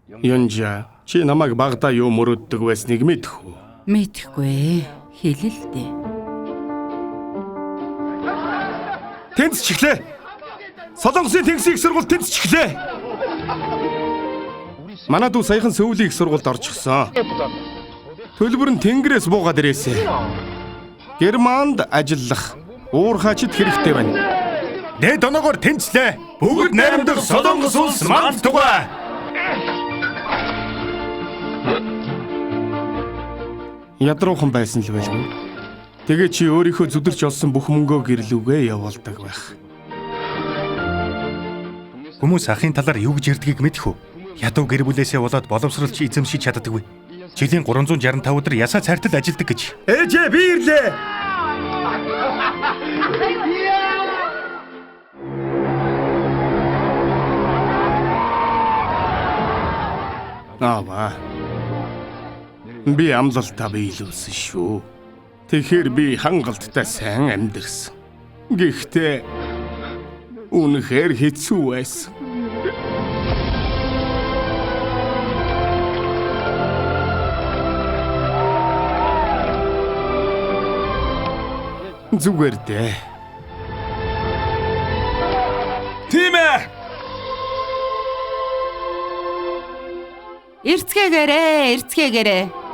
Юнжа, чи намайг багада юу мөрөддөг байсныг мэдэх үү? Мэдхгүй. Хэлэл дээ. Тэнцчихлээ. Солонгосын тэнгисийн их сургууль тэнцчихлээ. Манай дүү саяхан Сөүлийн их сургуульд орчихсон. Төлбөр нь тэнгэрээс буугаад ирээсэ. Германд ажиллах уурхаачд хэрэгтэй байна. Дээд оноогоор тэнцлээ. Бүгд найрамдах Солонгос улс манд тугай. Ядруухан байсан л байлгүй. Тэгээ чи өөрийнхөө зүдэрч олсон бүх мөнгөө гэрлүүгээ явуулдаг байх. Хүмүүс ахын талаар юу гэж ярьдгийг мэдэх үү? Ядуу гэр бүлээсээ болоод боловсролч эзэмшиж чаддаггүй. Жилийн 365 өдөр ясаа цайтад ажилладаг гэж. Ээжээ би ирлээ. Аава. Би амлалтаа биелүүлсэн шүү. Тэгэхээр би хангалттай сайн амьдэрсэн. Гэхдээ үнэхээр хэцүү байсан. Зүгээр дээ. Тийм ээ. Эрцгээгээрээ.